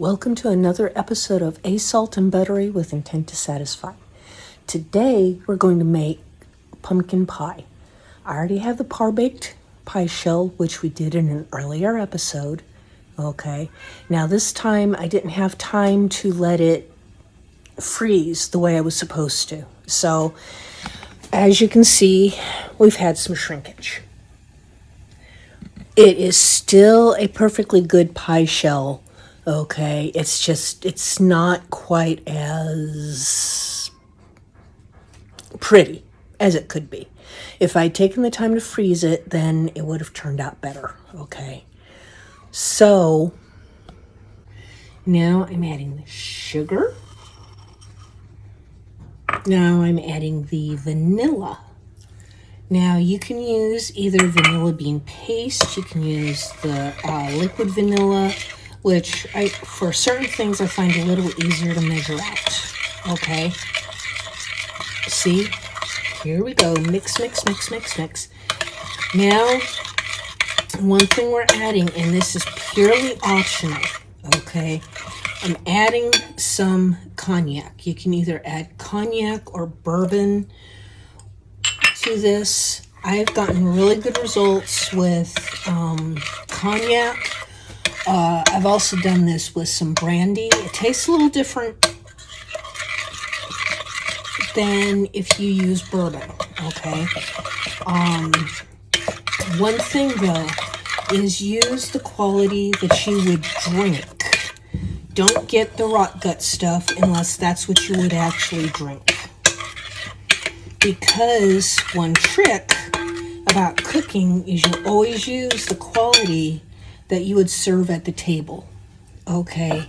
Welcome to another episode of A Salt and Buttery with Intent to Satisfy. Today we're going to make pumpkin pie. I already have the par-baked pie shell, which we did in an earlier episode. Okay, now this time I didn't have time to let it freeze the way I was supposed to. So, as you can see, we've had some shrinkage. It is still a perfectly good pie shell. Okay, it's not quite as pretty as it could be. If I'd taken the time to freeze it, then it would have turned out better. Okay, so now I'm adding the sugar. Now I'm adding the vanilla. Now you can use either vanilla bean paste, you can use the liquid vanilla, which for certain things I find a little easier to measure out. Okay, see, here we go, mix. Now, one thing we're adding, and this is purely optional, okay, I'm adding some cognac. You can either add cognac or bourbon to this. I've gotten really good results with cognac. I've also done this with some brandy. It tastes a little different than if you use bourbon, okay? One thing though is use the quality that you would drink. Don't get the rot gut stuff unless that's what you would actually drink. Because one trick about cooking is you always use the quality that you would serve at the table, okay?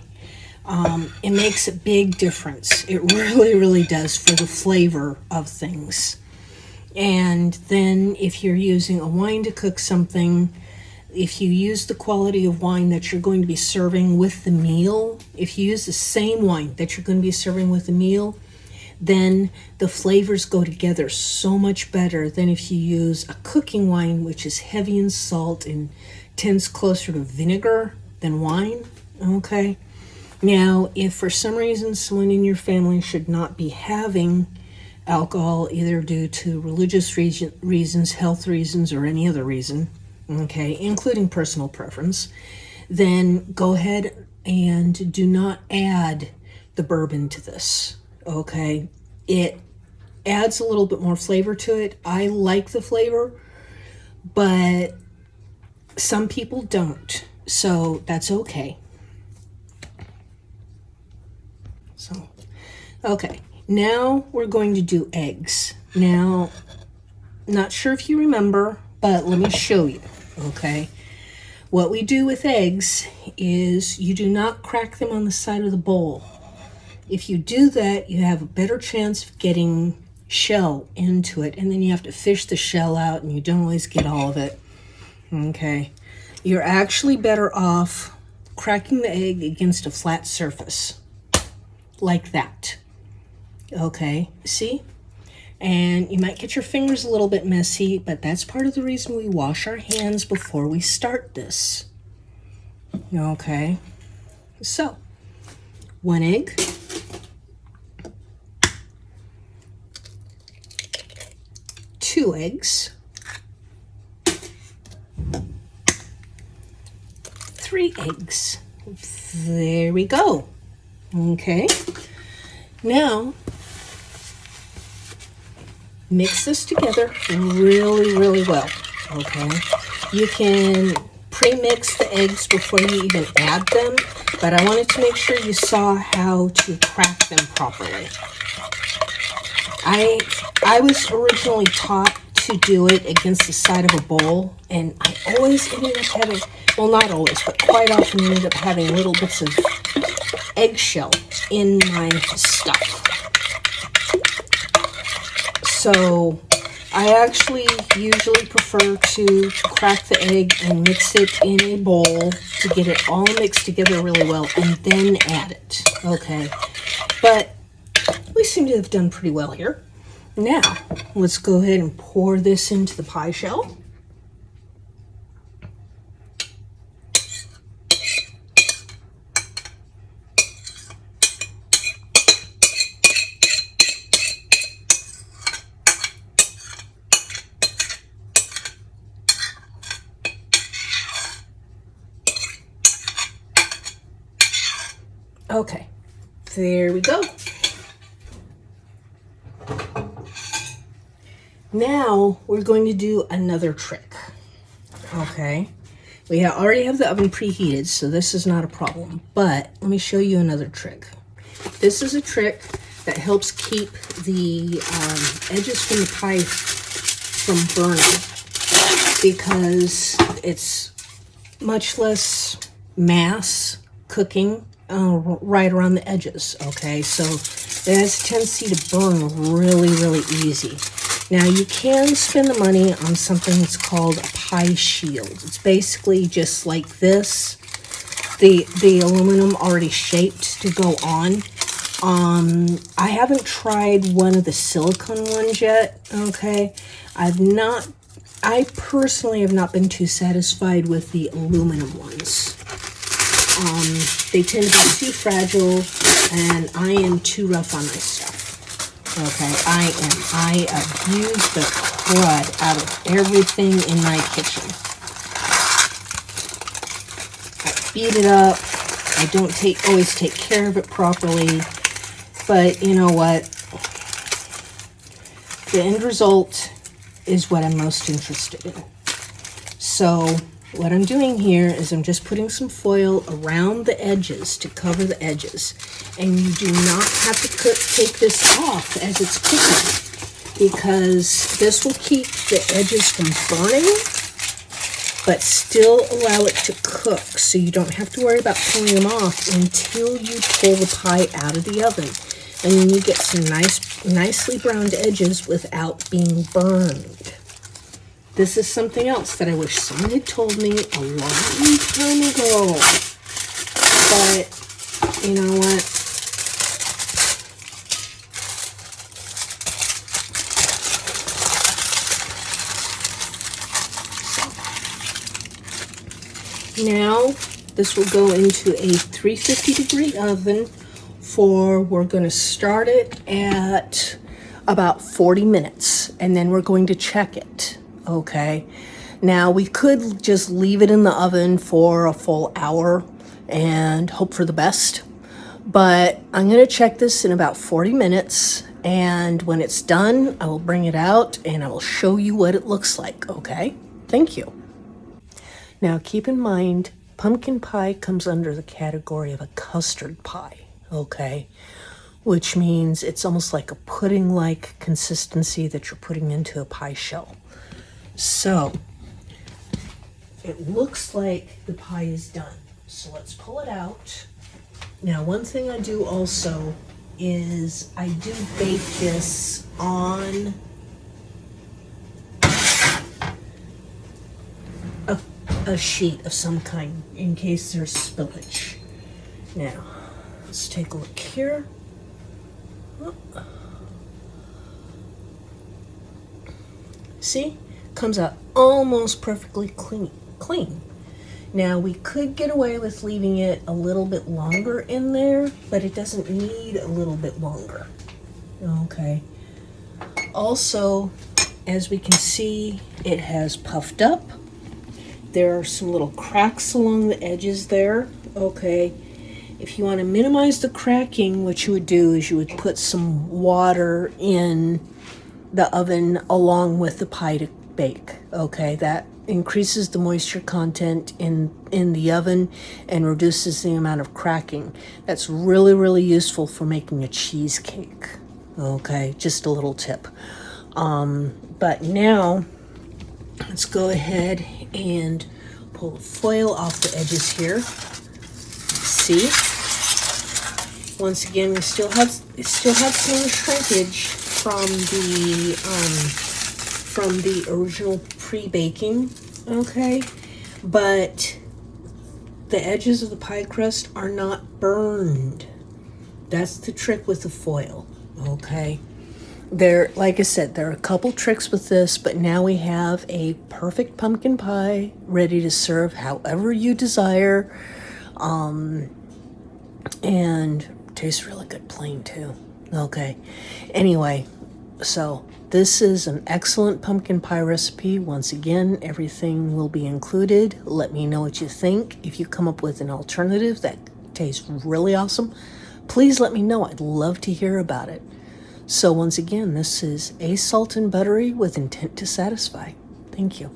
It makes a big difference. It really does for the flavor of things. And then if you're using a wine to cook something, if you use the quality of wine that you're going to be serving with the meal, if you use the same wine that you're going to be serving with the meal, then the flavors go together so much better than if you use a cooking wine, which is heavy in salt and tends closer to vinegar than wine, okay? Now, if for some reason someone in your family should not be having alcohol, either due to religious reasons, health reasons, or any other reason, okay, including personal preference, then go ahead and do not add the bourbon to this, okay? It adds a little bit more flavor to it. I like the flavor, but some people don't, so that's okay. So, okay, now we're going to do eggs. Now, not sure if you remember, but let me show you, okay? What we do with eggs is you do not crack them on the side of the bowl. If you do that, you have a better chance of getting shell into it, and then you have to fish the shell out, and you don't always get all of it. Okay, you're actually better off cracking the egg against a flat surface, like that. Okay, see? And you might get your fingers a little bit messy, but that's part of the reason we wash our hands before we start this. Okay, so 1 egg, 2 eggs, 3 eggs. There we go. Okay. Now, mix this together really well. Okay. You can pre-mix the eggs before you even add them, but I wanted to make sure you saw how to crack them properly. I was originally taught to do it against the side of a bowl, and I always ended up having, well, not always, but quite often ended up having little bits of eggshell in my stuff. So I actually usually prefer to crack the egg and mix it in a bowl to get it all mixed together really well and then add it. Okay, but we seem to have done pretty well here. Now, let's go ahead and pour this into the pie shell. There we go. Now we're going to do another trick. Okay. We already have the oven preheated, so this is not a problem. But let me show you another trick. This is a trick that helps keep the edges from the pie from burning, because it's much less mass cooking right around the edges. Okay, so it has a tendency to burn really, really easy. Now you can spend the money on something that's called a pie shield. It's basically just like this, the aluminum already shaped to go on. I haven't tried one of the silicone ones yet. Okay, I personally have not been too satisfied with the aluminum ones. They tend to be too fragile, and I am too rough on my stuff. Okay, I abuse the crud out of everything in my kitchen. I beat it up. I don't always take care of it properly. But you know what? The end result is what I'm most interested in. So what I'm doing here is I'm just putting some foil around the edges to cover the edges. And you do not have to take this off as it's cooking, because this will keep the edges from burning, but still allow it to cook. So you don't have to worry about pulling them off until you pull the pie out of the oven. And then you get some nicely browned edges without being burned. This is something else that I wish someone had told me a long time ago. But, you know what? Now, this will go into a 350-degree oven we're going to start it at about 40 minutes, and then we're going to check it. Okay, now we could just leave it in the oven for a full hour and hope for the best, but I'm going to check this in about 40 minutes, and when it's done, I will bring it out and I will show you what it looks like. Okay, thank you. Now keep in mind, pumpkin pie comes under the category of a custard pie. Okay, which means it's almost like a pudding-like consistency that you're putting into a pie shell. So it looks like the pie is done. So let's pull it out. Now, one thing I do also is I do bake this on a sheet of some kind in case there's spillage. Now, let's take a look here. See? Comes out almost perfectly clean. Now, we could get away with leaving it a little bit longer in there, but it doesn't need a little bit longer. Okay. Also, as we can see, it has puffed up. There are some little cracks along the edges there. Okay. If you want to minimize the cracking, what you would do is you would put some water in the oven along with the pie to bake. Okay, that increases the moisture content in the oven and reduces the amount of cracking. That's really, really useful for making a cheesecake. Okay, just a little tip. But now, let's go ahead and pull the foil off the edges here. See? Once again, we still have some shrinkage from the original pre-baking, okay? But the edges of the pie crust are not burned. That's the trick with the foil, okay? Like I said, there are a couple tricks with this, but now we have a perfect pumpkin pie ready to serve however you desire. And tastes really good plain too. Okay. Anyway, so this is an excellent pumpkin pie recipe. Once again, everything will be included. Let me know what you think. If you come up with an alternative that tastes really awesome, please let me know. I'd love to hear about it. So once again, this is A Salt and Buttery with intent to satisfy. Thank you.